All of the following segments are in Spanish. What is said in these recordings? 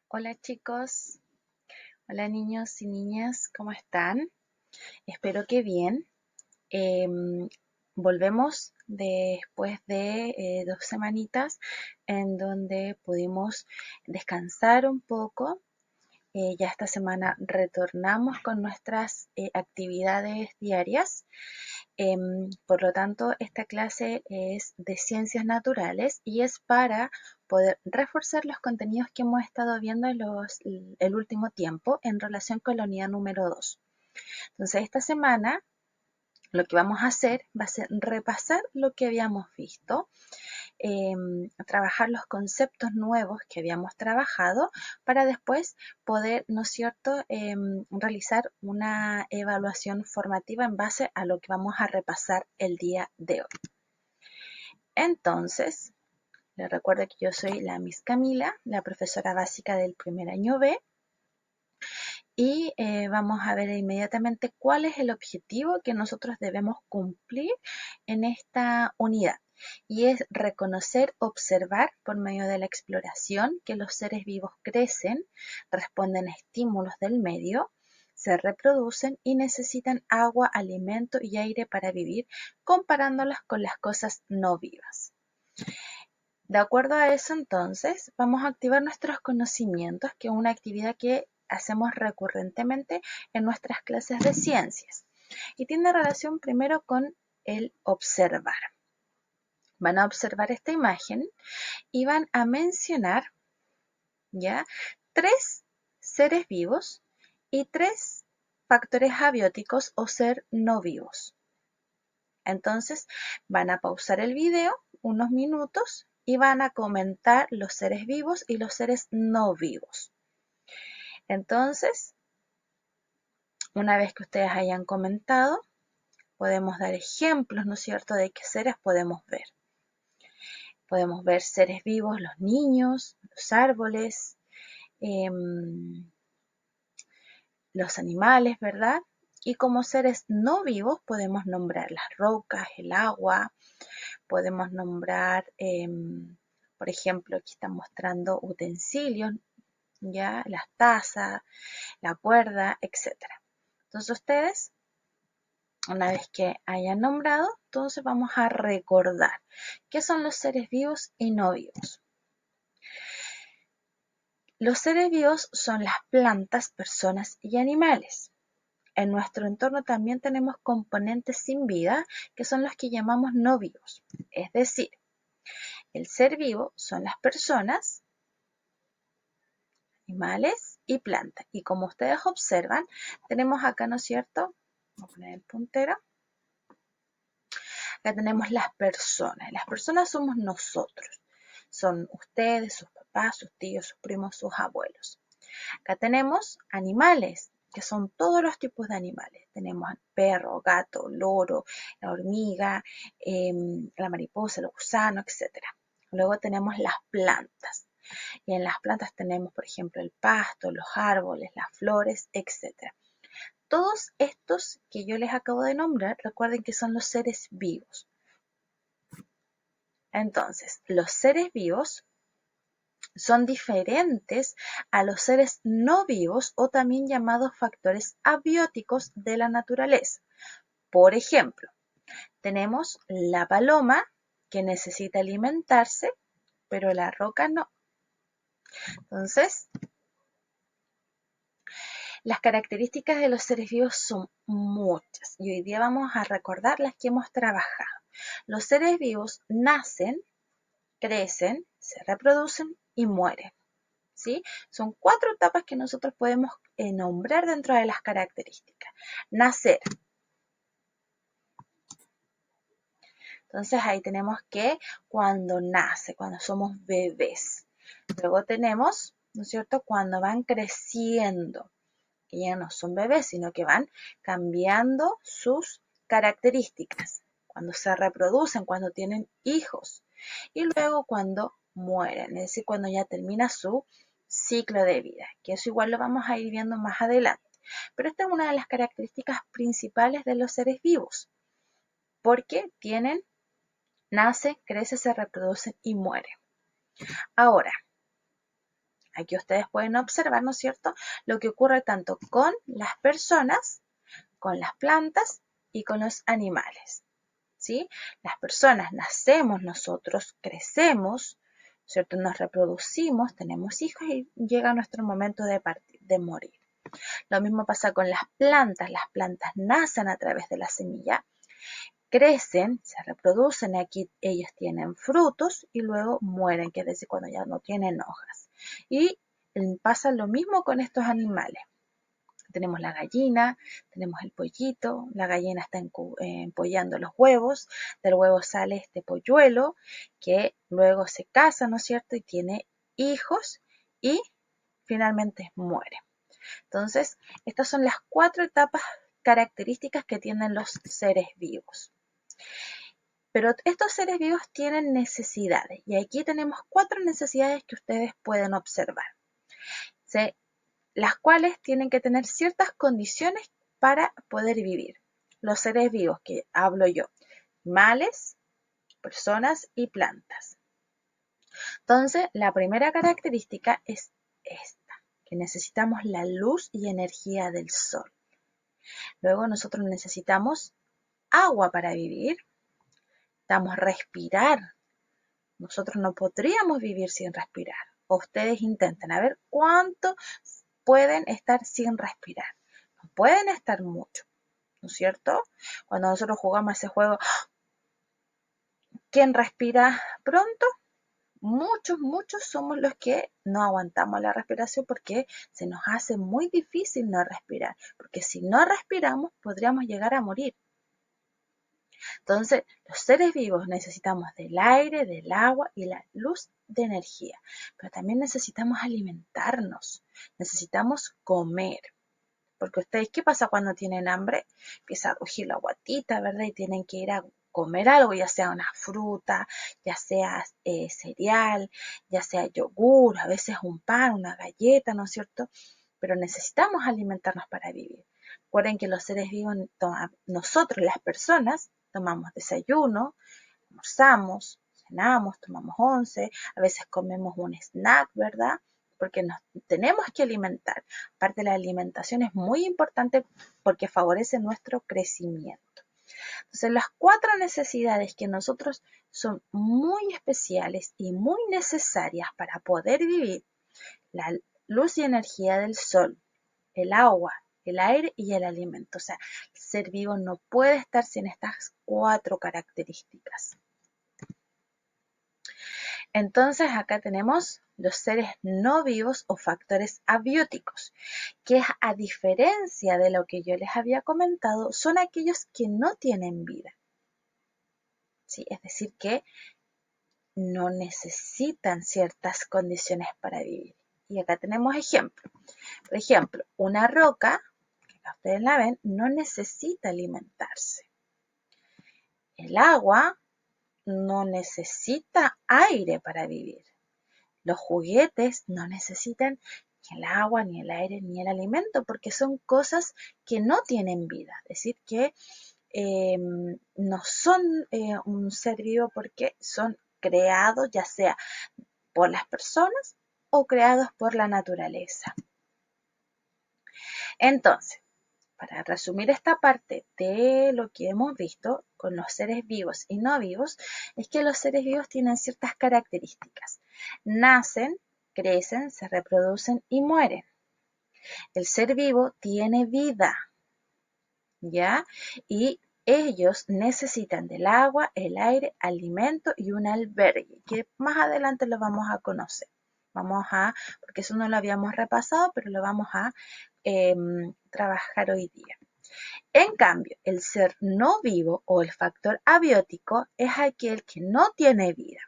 Hola chicos, hola niños y niñas, ¿cómo están? Espero que bien. Em, Volvemos después de 2 semanitas en donde pudimos descansar un poco. Ya esta semana retornamos con nuestras actividades diarias. Por lo tanto, esta clase es de ciencias naturales y es para poder reforzar los contenidos que hemos estado viendo el último tiempo en relación con la unidad número 2. Entonces, esta semana lo que vamos a hacer va a ser repasar lo que habíamos visto, trabajar los conceptos nuevos que habíamos trabajado para después poder, ¿no es cierto?, realizar una evaluación formativa en base a lo que vamos a repasar el día de hoy. Entonces, les recuerdo que yo soy la Miss Camila, la profesora básica del primer año B, y vamos a ver inmediatamente cuál es el objetivo que nosotros debemos cumplir en esta unidad. Y es reconocer, observar por medio de la exploración que los seres vivos crecen, responden a estímulos del medio, se reproducen y necesitan agua, alimento y aire para vivir, comparándolas con las cosas no vivas. De acuerdo a eso, entonces, vamos a activar nuestros conocimientos, que es una actividad que hacemos recurrentemente en nuestras clases de ciencias. Y tiene relación primero con el observar. Van a observar esta imagen y van a mencionar, ¿ya?, 3 seres vivos y 3 factores abióticos o ser no vivos. Entonces, van a pausar el video unos minutos y van a comentar los seres vivos y los seres no vivos. Entonces, una vez que ustedes hayan comentado, podemos dar ejemplos, ¿no es cierto?, de qué seres podemos ver. Podemos ver seres vivos, los niños, los árboles, los animales, ¿verdad? Y como seres no vivos podemos nombrar las rocas, el agua, podemos nombrar, por ejemplo, aquí están mostrando utensilios, ya, las tazas, la cuerda, etc. Entonces ustedes, una vez que hayan nombrado, entonces vamos a recordar qué son los seres vivos y no vivos. Los seres vivos son las plantas, personas y animales. En nuestro entorno también tenemos componentes sin vida, que son los que llamamos no vivos. Es decir, el ser vivo son las personas, animales y plantas. Y como ustedes observan, tenemos acá, ¿no es cierto? Voy a poner el puntero. Acá tenemos las personas. Las personas somos nosotros. Son ustedes, sus papás, sus tíos, sus primos, sus abuelos. Acá tenemos animales, que son todos los tipos de animales. Tenemos perro, gato, loro, la hormiga, la mariposa, el gusano, etc. Luego tenemos las plantas. Y en las plantas tenemos, por ejemplo, el pasto, los árboles, las flores, etc. Todos estos que yo les acabo de nombrar, recuerden que son los seres vivos. Entonces, los seres vivos son diferentes a los seres no vivos o también llamados factores abióticos de la naturaleza. Por ejemplo, tenemos la paloma que necesita alimentarse, pero la roca no. Entonces, las características de los seres vivos son muchas y hoy día vamos a recordar las que hemos trabajado. Los seres vivos nacen, crecen, se reproducen y mueren. ¿Sí? Son 4 etapas que nosotros podemos nombrar dentro de las características. Nacer. Entonces ahí tenemos que cuando nace, cuando somos bebés. Luego tenemos, ¿no es cierto?, cuando van creciendo, que ya no son bebés, sino que van cambiando sus características. Cuando se reproducen, cuando tienen hijos. Y luego cuando mueren, es decir, cuando ya termina su ciclo de vida, que eso igual lo vamos a ir viendo más adelante. Pero esta es una de las características principales de los seres vivos, porque nacen, crecen, se reproducen y mueren. Ahora, Aquí ustedes pueden observar, ¿no es cierto?, lo que ocurre tanto con las personas, con las plantas y con los animales, ¿sí? Las personas nacemos nosotros, crecemos, ¿cierto? Nos reproducimos, tenemos hijos y llega nuestro momento de partir, de morir. Lo mismo pasa con las plantas nacen a través de la semilla, crecen, se reproducen, aquí ellos tienen frutos y luego mueren, que es decir, cuando ya no tienen hojas. Y pasa lo mismo con estos animales. Tenemos la gallina, tenemos el pollito, la gallina está empollando los huevos, del huevo sale este polluelo que luego se casa, ¿no es cierto? Y tiene hijos y finalmente muere. Entonces, estas son las 4 etapas características que tienen los seres vivos. Pero estos seres vivos tienen necesidades y aquí tenemos 4 necesidades que ustedes pueden observar, ¿sí?, las cuales tienen que tener ciertas condiciones para poder vivir. Los seres vivos que hablo yo, animales, personas y plantas. Entonces, la primera característica es esta, que necesitamos la luz y energía del sol. Luego nosotros necesitamos agua para vivir, necesitamos respirar. Nosotros no podríamos vivir sin respirar. Ustedes intenten a ver cuánto pueden estar sin respirar. No pueden estar mucho, ¿no es cierto? Cuando nosotros jugamos ese juego, ¿quién respira pronto? Muchos somos los que no aguantamos la respiración porque se nos hace muy difícil no respirar, porque si no respiramos podríamos llegar a morir. Entonces, los seres vivos necesitamos del aire, del agua y la luz de energía, pero también necesitamos alimentarnos, necesitamos comer. Porque ustedes, ¿qué pasa cuando tienen hambre? Empieza a rugir la guatita, ¿verdad? Y tienen que ir a comer algo, ya sea una fruta, ya sea cereal, ya sea yogur, a veces un pan, una galleta, ¿no es cierto? Pero necesitamos alimentarnos para vivir. Recuerden que los seres vivos, nosotros las personas, tomamos desayuno, almorzamos, cenamos, tomamos once, a veces comemos un snack, ¿verdad? Porque nos tenemos que alimentar. Aparte, la alimentación es muy importante porque favorece nuestro crecimiento. Entonces, las 4 necesidades que nosotros son muy especiales y muy necesarias para poder vivir: la luz y energía del sol, el agua, el aire y el alimento. O sea, el ser vivo no puede estar sin estas 4 características. Entonces, acá tenemos los seres no vivos o factores abióticos, que a diferencia de lo que yo les había comentado, son aquellos que no tienen vida. ¿Sí? Es decir, que no necesitan ciertas condiciones para vivir. Y acá tenemos ejemplos. Por ejemplo, una roca, que acá ustedes la ven, no necesita alimentarse. El agua no necesita aire para vivir. Los juguetes no necesitan ni el agua, ni el aire, ni el alimento, porque son cosas que no tienen vida. Es decir, que no son un ser vivo porque son creados ya sea por las personas o creados por la naturaleza. Entonces, para resumir esta parte de lo que hemos visto con los seres vivos y no vivos, es que los seres vivos tienen ciertas características. Nacen, crecen, se reproducen y mueren. El ser vivo tiene vida, ¿ya? Y ellos necesitan del agua, el aire, alimento y un albergue, que más adelante lo vamos a conocer. Porque eso no lo habíamos repasado, pero lo vamos a trabajar hoy día. En cambio, el ser no vivo o el factor abiótico es aquel que no tiene vida.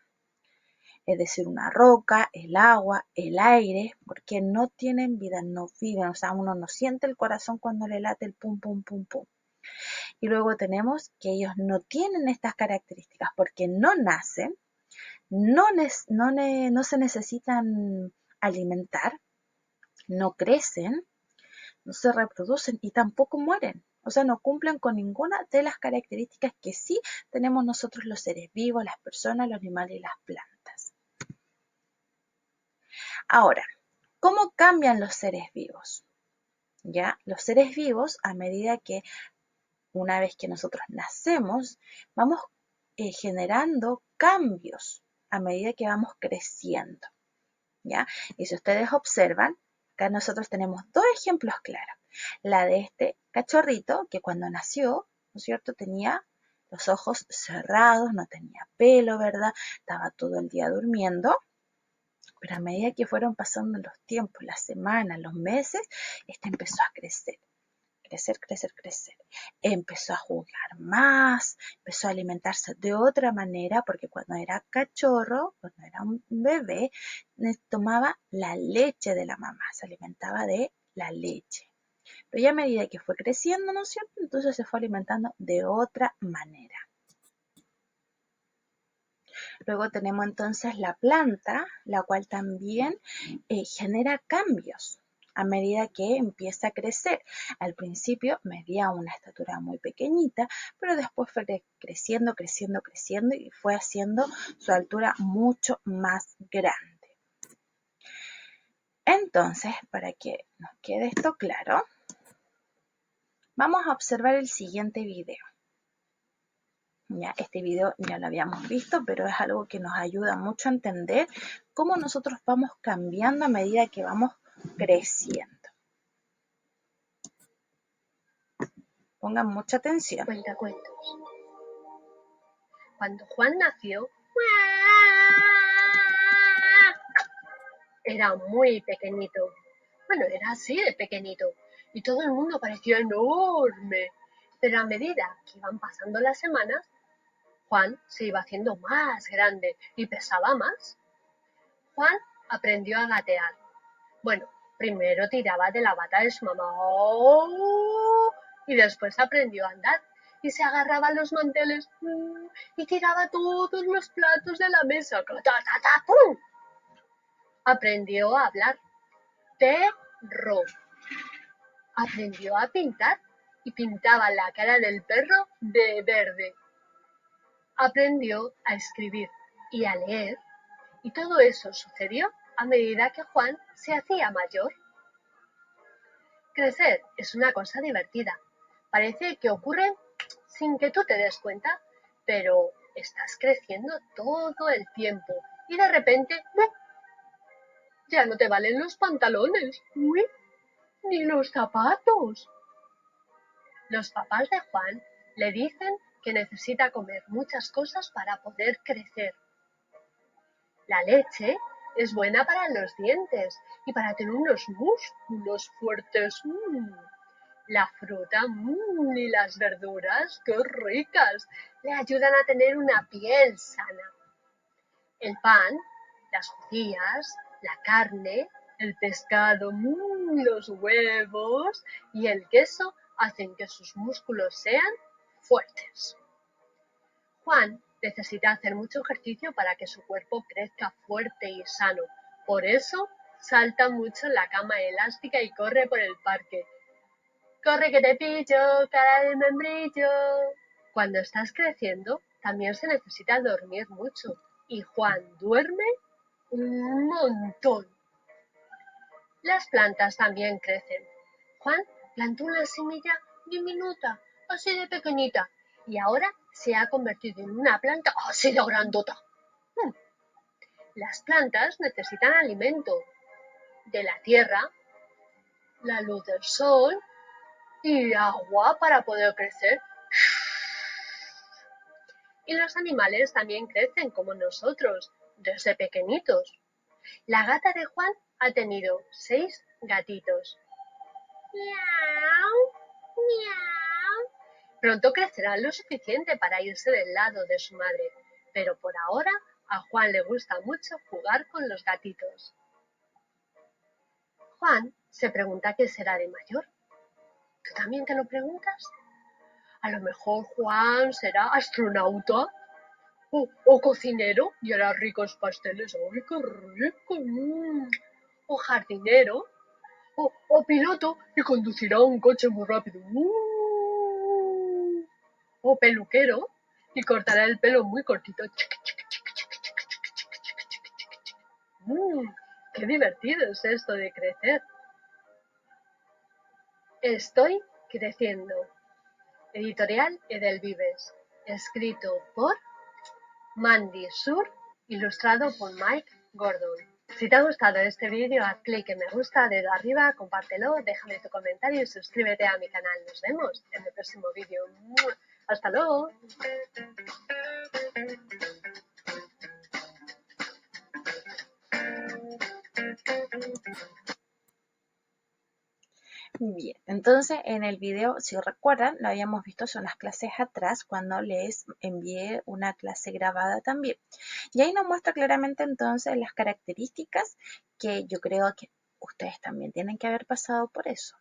Es decir, una roca, el agua, el aire, porque no tienen vida, no viven. O sea, uno no siente el corazón cuando le late el pum, pum, pum, pum. Y luego tenemos que ellos no tienen estas características porque no nacen, no se necesitan alimentar, no crecen, no se reproducen y tampoco mueren. O sea, no cumplen con ninguna de las características que sí tenemos nosotros los seres vivos, las personas, los animales y las plantas. Ahora, ¿Cómo cambian los seres vivos? ¿Ya? Los seres vivos, a medida que una vez que nosotros nacemos, vamos generando cambios a medida que vamos creciendo, ¿ya? Y si ustedes observan, acá nosotros tenemos dos ejemplos claros. La de este cachorrito que cuando nació, ¿no es cierto?, tenía los ojos cerrados, no tenía pelo, ¿verdad? Estaba todo el día durmiendo. Pero a medida que fueron pasando los tiempos, las semanas, los meses, este empezó a crecer, crecer, crecer, crecer. Empezó a jugar más, empezó a alimentarse de otra manera, porque cuando era cachorro, cuando era un bebé, tomaba la leche de la mamá, se alimentaba de la leche. Pero ya a medida que fue creciendo, ¿no es cierto? Entonces se fue alimentando de otra manera. Luego tenemos entonces la planta, la cual también genera cambios a medida que empieza a crecer. Al principio medía una estatura muy pequeñita, pero después fue creciendo, creciendo, creciendo y fue haciendo su altura mucho más grande. Entonces, para que nos quede esto claro, vamos a observar el siguiente video. Ya, este video ya lo habíamos visto, pero es algo que nos ayuda mucho a entender cómo nosotros vamos cambiando a medida que vamos creciendo. Pongan mucha atención. Cuentacuentos. Cuando Juan nació, era muy pequeñito. Bueno, era así de pequeñito. Y todo el mundo parecía enorme. Pero a medida que iban pasando las semanas, Juan se iba haciendo más grande y pesaba más. Juan aprendió a gatear. Bueno, primero tiraba de la bata de su mamá y después aprendió a andar y se agarraba a los manteles y tiraba todos los platos de la mesa. ¡Ta, ta, ta, pum! Aprendió a hablar. Perro. Aprendió a pintar y pintaba la cara del perro de verde. Aprendió a escribir y a leer, y todo eso sucedió a medida que Juan se hacía mayor. Crecer es una cosa divertida. Parece que ocurre sin que tú te des cuenta, pero estás creciendo todo el tiempo y de repente ya no te valen los pantalones, ni los zapatos. Los papás de Juan le dicen que necesita comer muchas cosas para poder crecer. La leche es buena para los dientes y para tener unos músculos fuertes. La fruta y las verduras, qué ricas, le ayudan a tener una piel sana. El pan, las judías, la carne, el pescado, los huevos y el queso hacen que sus músculos sean fuertes. Juan necesita hacer mucho ejercicio para que su cuerpo crezca fuerte y sano. Por eso salta mucho en la cama elástica y corre por el parque. ¡Corre que te pillo, cara de membrillo! Cuando estás creciendo, también se necesita dormir mucho. Y Juan duerme un montón. Las plantas también crecen. Juan plantó una semilla diminuta, así de pequeñita, y ahora se ha convertido en una planta así de grandota. Las plantas necesitan alimento de la tierra, la luz del sol y agua para poder crecer. Y los animales también crecen como nosotros, desde pequeñitos. La gata de Juan ha tenido 6 gatitos. Miau, miau. Pronto crecerá lo suficiente para irse del lado de su madre, pero por ahora a Juan le gusta mucho jugar con los gatitos. Juan se pregunta qué será de mayor. ¿Tú también te lo preguntas? A lo mejor Juan será astronauta o cocinero y hará ricos pasteles. ¡Ay, qué rico! O jardinero o piloto y conducirá un coche muy rápido. O peluquero y cortará el pelo muy cortito. Qué divertido es esto de crecer. Estoy creciendo. Editorial Edelvives. Escrito por Mandy Sur, ilustrado por Mike Gordon. Si te ha gustado este vídeo, haz clic en me gusta, dedo arriba, compártelo, déjame tu comentario y suscríbete a mi canal. Nos vemos en el próximo vídeo. ¡Hasta luego! Bien, entonces en el video, si recuerdan, lo habíamos visto, son las clases atrás cuando les envié una clase grabada también. Y ahí nos muestra claramente entonces las características que yo creo que ustedes también tienen que haber pasado por eso.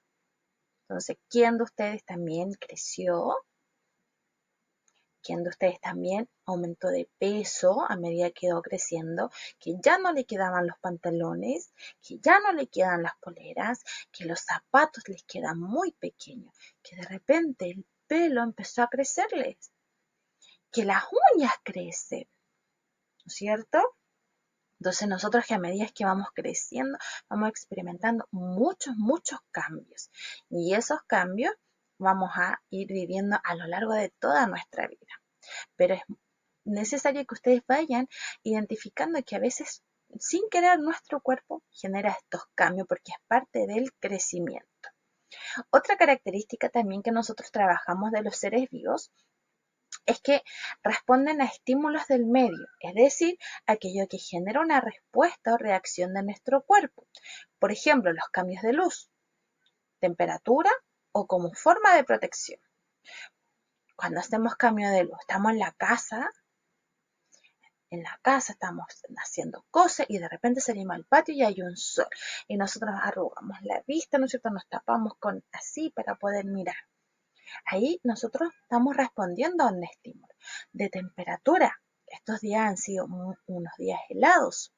Entonces, ¿quién de ustedes también creció? ¿Quién de ustedes también aumentó de peso a medida que quedó creciendo? Que ya no le quedaban los pantalones, que ya no le quedan las poleras, que los zapatos les quedan muy pequeños, que de repente el pelo empezó a crecerles, que las uñas crecen, ¿no es cierto? Entonces nosotros que a medida que vamos creciendo, vamos experimentando muchos cambios. Y esos cambios vamos a ir viviendo a lo largo de toda nuestra vida. Pero es necesario que ustedes vayan identificando que a veces sin querer nuestro cuerpo genera estos cambios porque es parte del crecimiento. Otra característica también que nosotros trabajamos de los seres vivos es que responden a estímulos del medio, es decir, aquello que genera una respuesta o reacción de nuestro cuerpo. Por ejemplo, los cambios de luz, temperatura o como forma de protección. Cuando hacemos cambio de luz, estamos en la casa estamos haciendo cosas y de repente salimos al patio y hay un sol y nosotros arrugamos la vista, ¿no es cierto? Nos tapamos con así para poder mirar. Ahí nosotros estamos respondiendo a un estímulo de temperatura. Estos días han sido unos días helados.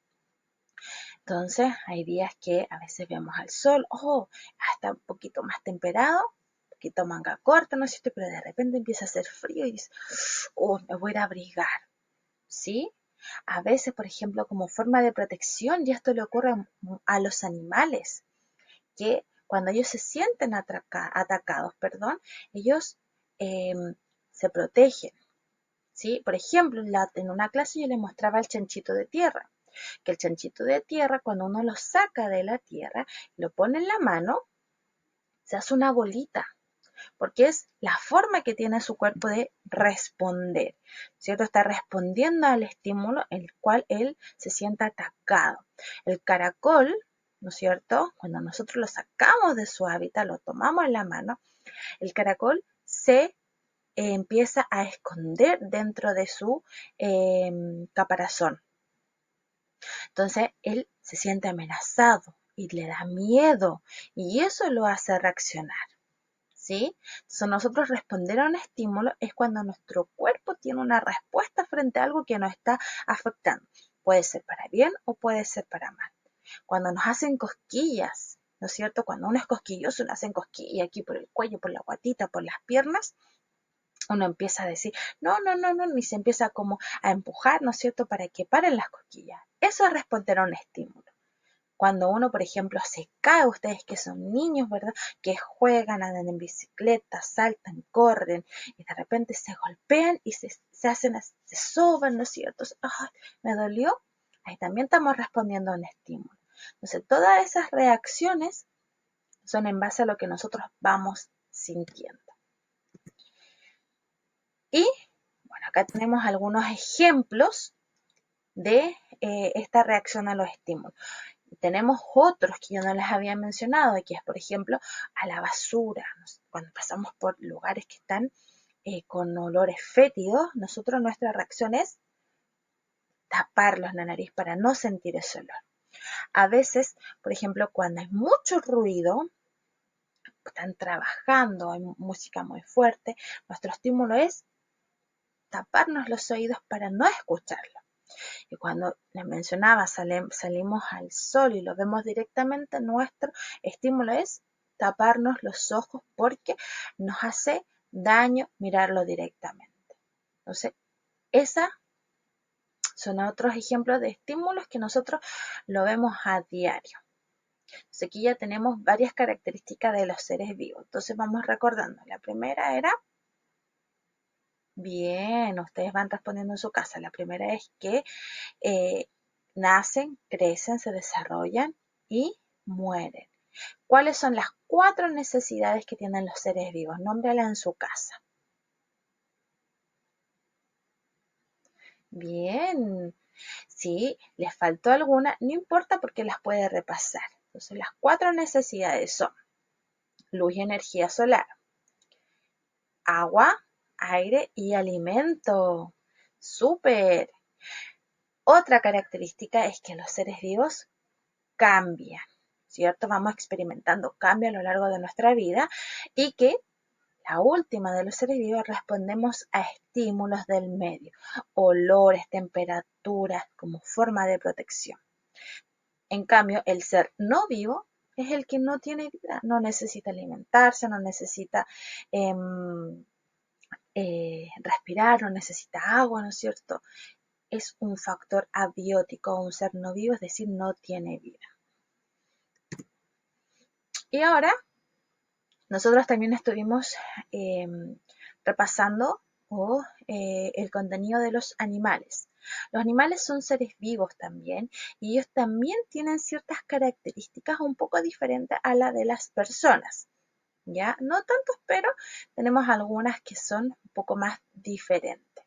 Entonces hay días que a veces vemos al sol, hasta un poquito más temperado, un poquito manga corta, ¿no es cierto? Pero de repente empieza a hacer frío y dices, me voy a ir a abrigar, ¿sí? A veces, por ejemplo, como forma de protección, y esto le ocurre a los animales, que cuando ellos se sienten atacados, ellos eh, se protegen, ¿sí? Por ejemplo, en una clase yo les mostraba el chanchito de tierra, que el chanchito de tierra, cuando uno lo saca de la tierra, lo pone en la mano, se hace una bolita, porque es la forma que tiene su cuerpo de responder, ¿cierto? Está respondiendo al estímulo en el cual él se siente atacado. El caracol, ¿no es cierto? Cuando nosotros lo sacamos de su hábitat, lo tomamos en la mano, el caracol se empieza a esconder dentro de su caparazón. Entonces él se siente amenazado y le da miedo y eso lo hace reaccionar. ¿Sí? Entonces nosotros responder a un estímulo es cuando nuestro cuerpo tiene una respuesta frente a algo que nos está afectando. Puede ser para bien o puede ser para mal. Cuando nos hacen cosquillas, ¿no es cierto? Cuando uno es cosquilloso, nos hacen cosquillas aquí por el cuello, por la guatita, por las piernas, uno empieza a decir, no, y se empieza como a empujar, ¿no es cierto?, para que paren las cosquillas. Eso es responder a un estímulo. Cuando uno, por ejemplo, se cae, ustedes que son niños, ¿verdad? Que juegan, andan en bicicleta, saltan, corren y de repente se golpean y se hacen, se soban, ¿no es cierto? ¡Ay, me dolió! Ahí también estamos respondiendo a un estímulo. Entonces, todas esas reacciones son en base a lo que nosotros vamos sintiendo. Y, bueno, acá tenemos algunos ejemplos de esta reacción a los estímulos. Tenemos otros que yo no les había mencionado, que es, por ejemplo, a la basura. Cuando pasamos por lugares que están con olores fétidos, nuestra reacción es taparlos la nariz para no sentir ese olor. A veces, por ejemplo, cuando hay mucho ruido, están trabajando, hay música muy fuerte, nuestro estímulo es taparnos los oídos para no escucharlo. Y cuando les mencionaba, salimos al sol y lo vemos directamente, nuestro estímulo es taparnos los ojos porque nos hace daño mirarlo directamente. Entonces, esa Son otros ejemplos de estímulos que nosotros lo vemos a diario. Entonces aquí ya tenemos varias características de los seres vivos. Entonces vamos recordando. La primera era, bien, ustedes van respondiendo en su casa. La primera es que nacen, crecen, se desarrollan y mueren. ¿Cuáles son las 4 necesidades que tienen los seres vivos? Nómbrala en su casa. Bien, si les faltó alguna, no importa porque las puede repasar. Entonces las 4 necesidades son luz y energía solar, agua, aire y alimento. ¡Súper! Otra característica es que los seres vivos cambian, ¿cierto? Vamos experimentando cambios a lo largo de nuestra vida y que la última de los seres vivos respondemos a estímulos del medio, olores, temperaturas como forma de protección. En cambio, el ser no vivo es el que no tiene vida, no necesita alimentarse, no necesita respirar, no necesita agua, ¿no es cierto? Es un factor abiótico, un ser no vivo, es decir, no tiene vida. Y ahora, nosotros también estuvimos repasando el contenido de los animales. Los animales son seres vivos también y ellos también tienen ciertas características un poco diferentes a la de las personas. ¿Ya? No tantos, pero tenemos algunas que son un poco más diferentes.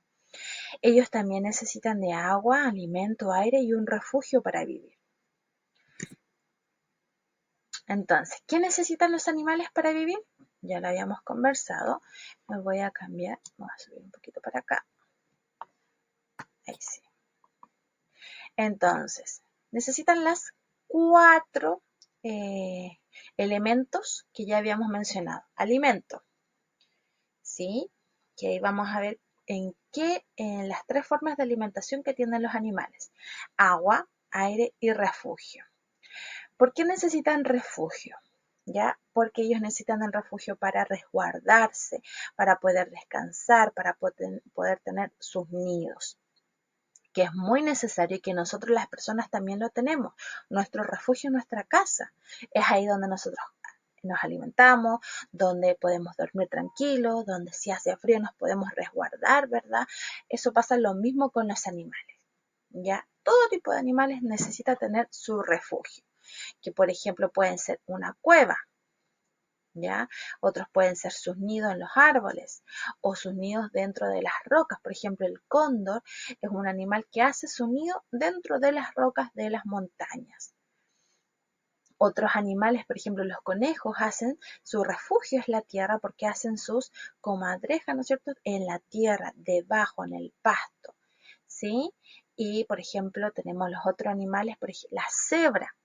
Ellos también necesitan de agua, alimento, aire y un refugio para vivir. Entonces, ¿qué necesitan los animales para vivir? Ya lo habíamos conversado. Me voy a cambiar, voy a subir un poquito para acá. Ahí sí. Entonces, necesitan las 4 elementos que ya habíamos mencionado. Alimento, ¿sí? Que ahí vamos a ver en las 3 formas de alimentación que tienen los animales. Agua, aire y refugio. ¿Por qué necesitan refugio? ¿Ya? Porque ellos necesitan el refugio para resguardarse, para poder descansar, para poder tener sus nidos, que es muy necesario y que nosotros las personas también lo tenemos. Nuestro refugio es nuestra casa. Es ahí donde nosotros nos alimentamos, donde podemos dormir tranquilos, donde si hace frío nos podemos resguardar, ¿verdad? Eso pasa lo mismo con los animales, ¿ya? Todo tipo de animales necesita tener su refugio, que por ejemplo pueden ser una cueva, ¿ya? Otros pueden ser sus nidos en los árboles o sus nidos dentro de las rocas. Por ejemplo, el cóndor es un animal que hace su nido dentro de las rocas de las montañas. Otros animales, por ejemplo, los conejos hacen su refugio es la tierra porque hacen sus comadrejas, ¿no es cierto?, en la tierra, debajo, en el pasto, ¿sí? Y, por ejemplo, tenemos los otros animales, por ejemplo, la cebra.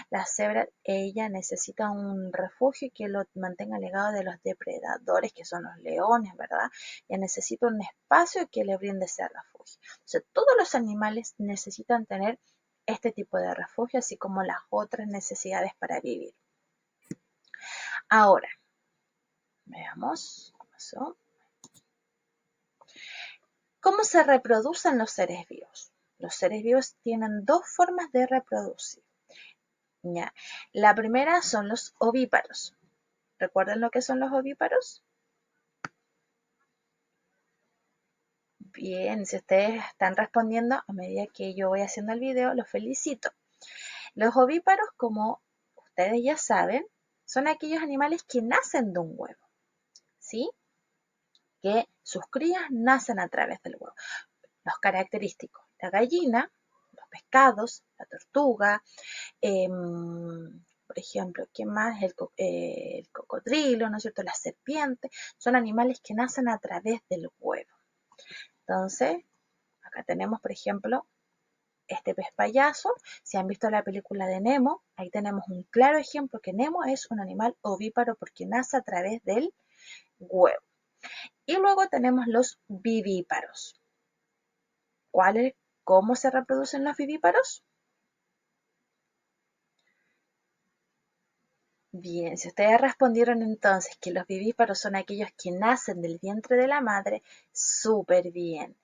La cebra, ella necesita un refugio que lo mantenga alejado de los depredadores, que son los leones, ¿verdad? Ella necesita un espacio que le brinde ese refugio. O sea, todos los animales necesitan tener este tipo de refugio, así como las otras necesidades para vivir. Ahora, veamos. ¿Cómo se reproducen los seres vivos? Los seres vivos tienen 2 formas de reproducir. ¿Ya? La primera son los ovíparos. ¿Recuerdan lo que son los ovíparos? Bien, si ustedes están respondiendo a medida que yo voy haciendo el video, los felicito. Los ovíparos, como ustedes ya saben, son aquellos animales que nacen de un huevo, ¿sí? Que sus crías nacen a través del huevo. Los característicos, la gallina, los pescados, la tortuga, por ejemplo, ¿qué más? El cocodrilo, ¿no es cierto? La serpiente, son animales que nacen a través del huevo. Entonces, acá tenemos, por ejemplo, este pez payaso. Si han visto la película de Nemo, ahí tenemos un claro ejemplo que Nemo es un animal ovíparo porque nace a través del huevo. Y luego tenemos los vivíparos. ¿Cómo se reproducen los vivíparos? Bien, si ustedes respondieron entonces que los vivíparos son aquellos que nacen del vientre de la madre, súper bien.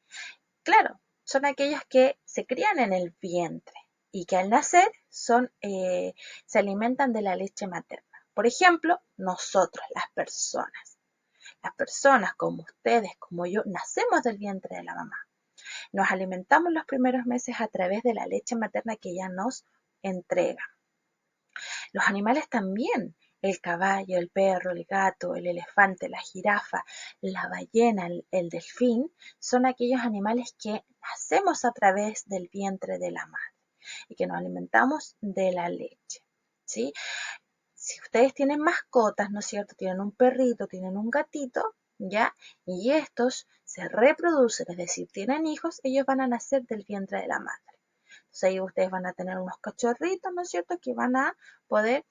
Claro, son aquellos que se crían en el vientre y que al nacer se alimentan de la leche materna. Por ejemplo, nosotros, las personas. Las personas como ustedes, como yo, nacemos del vientre de la mamá. Nos alimentamos los primeros meses a través de la leche materna que ella nos entrega. Los animales también, el caballo, el perro, el gato, el elefante, la jirafa, la ballena, el delfín, son aquellos animales que nacemos a través del vientre de la madre y que nos alimentamos de la leche, ¿sí? Si ustedes tienen mascotas, ¿no es cierto? Tienen un perrito, tienen un gatito, ¿ya? Y estos se reproducen, es decir, tienen hijos, ellos van a nacer del vientre de la madre. Entonces ahí ustedes van a tener unos cachorritos, ¿no es cierto?, que van a poder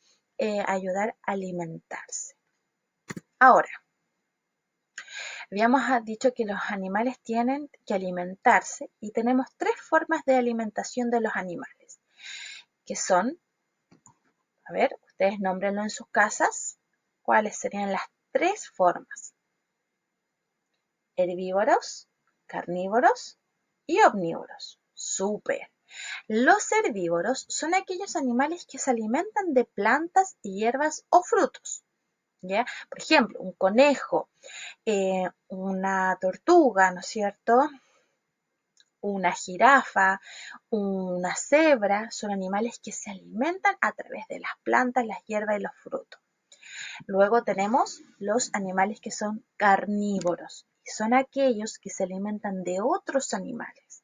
ayudar a alimentarse. Ahora, habíamos dicho que los animales tienen que alimentarse y tenemos tres formas de alimentación de los animales, que son, a ver, ustedes nómbrenlo en sus casas, ¿cuáles serían las tres formas? Herbívoros, carnívoros y omnívoros. ¡Súper! Los herbívoros son aquellos animales que se alimentan de plantas, hierbas o frutos, ¿ya? Por ejemplo, un conejo, una tortuga, ¿no es cierto? Una jirafa, una cebra, son animales que se alimentan a través de las plantas, las hierbas y los frutos. Luego tenemos los animales que son carnívoros, y son aquellos que se alimentan de otros animales.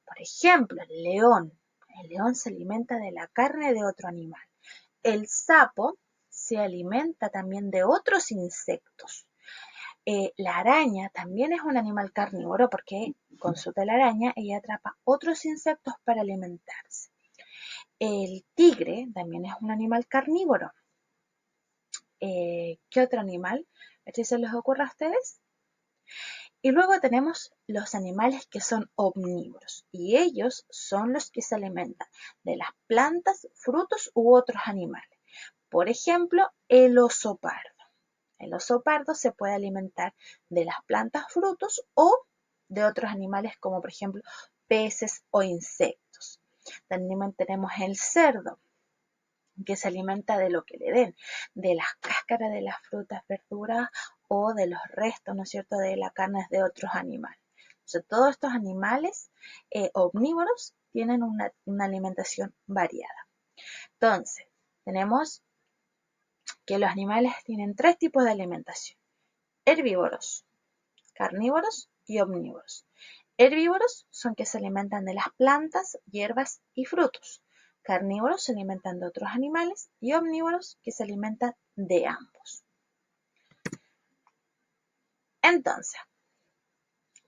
Por ejemplo, el león. El león se alimenta de la carne de otro animal. El sapo se alimenta también de otros insectos. La araña también es un animal carnívoro porque con su telaraña ella atrapa otros insectos para alimentarse. El tigre también es un animal carnívoro. ¿Qué otro animal? A ver si se les ocurre a ustedes. Y luego tenemos los animales que son omnívoros y ellos son los que se alimentan de las plantas, frutos u otros animales. Por ejemplo, el oso pardo. El oso pardo se puede alimentar de las plantas, frutos o de otros animales como por ejemplo peces o insectos. También tenemos el cerdo, que se alimenta de lo que le den, de las cáscaras de las frutas, verduras o de los restos, ¿no es cierto?, de la carne de otros animales. Entonces, todos estos animales omnívoros tienen una alimentación variada. Entonces, tenemos que los animales tienen tres tipos de alimentación: herbívoros, carnívoros y omnívoros. Herbívoros son que se alimentan de las plantas, hierbas y frutos. Carnívoros se alimentan de otros animales y omnívoros que se alimentan de ambos. Entonces,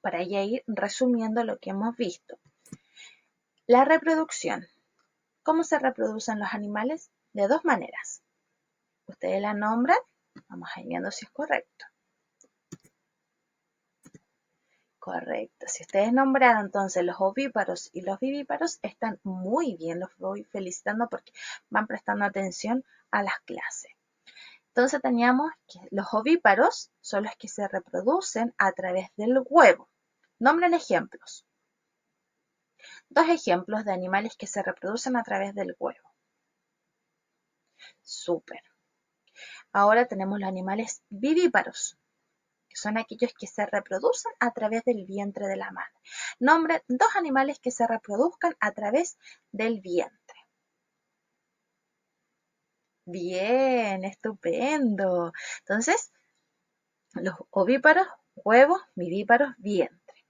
para ya ir resumiendo lo que hemos visto, la reproducción. ¿Cómo se reproducen los animales? De dos maneras. Ustedes la nombran, vamos a ir viendo si es correcto. Correcto. Si ustedes nombraron entonces los ovíparos y los vivíparos, están muy bien, los voy felicitando porque van prestando atención a las clases. Entonces teníamos que los ovíparos son los que se reproducen a través del huevo. Nombren ejemplos. Dos ejemplos de animales que se reproducen a través del huevo. Súper. Ahora tenemos los animales vivíparos, que son aquellos que se reproducen a través del vientre de la madre. Nombren dos animales que se reproduzcan a través del vientre. Bien, estupendo. Entonces, los ovíparos, huevos, vivíparos, vientre.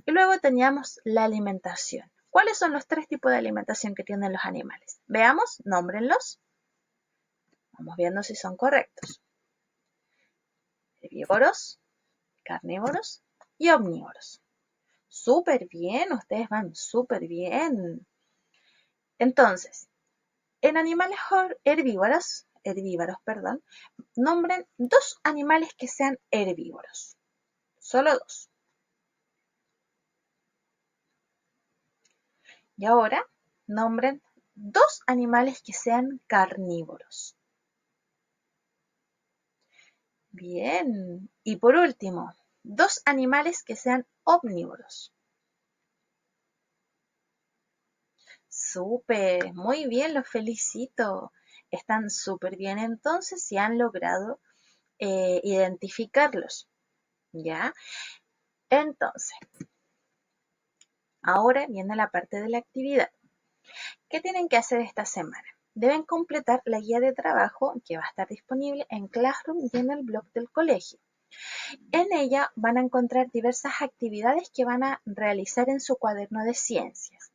Y luego teníamos la alimentación. ¿Cuáles son los tres tipos de alimentación que tienen los animales? Veamos, nómbrenlos. Vamos viendo si son correctos. Herbívoros, carnívoros y omnívoros. Súper bien, ustedes van súper bien. Entonces, en animales herbívoros, nombren dos animales que sean herbívoros. Solo dos. Y ahora, nombren dos animales que sean carnívoros. Bien. Y por último, dos animales que sean omnívoros. Súper, muy bien, los felicito. Están súper bien entonces si han logrado identificarlos, ¿ya? Entonces, ahora viene la parte de la actividad. ¿Qué tienen que hacer esta semana? Deben completar la guía de trabajo que va a estar disponible en Classroom y en el blog del colegio. En ella van a encontrar diversas actividades que van a realizar en su cuaderno de ciencias.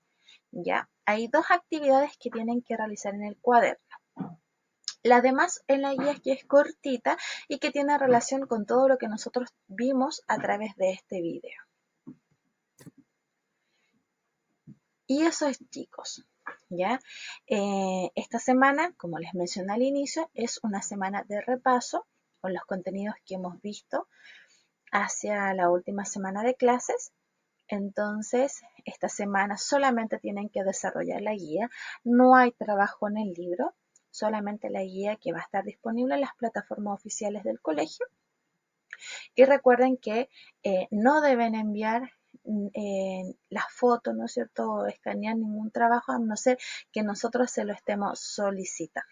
¿Ya? Hay dos actividades que tienen que realizar en el cuaderno. La demás en la guía que es cortita y que tiene relación con todo lo que nosotros vimos a través de este video. Y eso es, chicos, ¿ya? Esta semana, como les mencioné al inicio, es una semana de repaso con los contenidos que hemos visto hacia la última semana de clases. Entonces, esta semana solamente tienen que desarrollar la guía. No hay trabajo en el libro, solamente la guía que va a estar disponible en las plataformas oficiales del colegio. Y recuerden que no deben enviar las fotos, ¿no es cierto?, o escanear ningún trabajo a no ser que nosotros se lo estemos solicitando.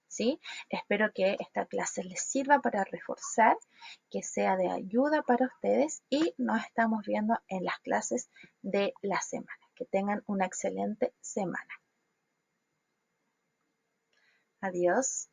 ¿Sí? Espero que esta clase les sirva para reforzar, que sea de ayuda para ustedes y nos estamos viendo en las clases de la semana. Que tengan una excelente semana. Adiós.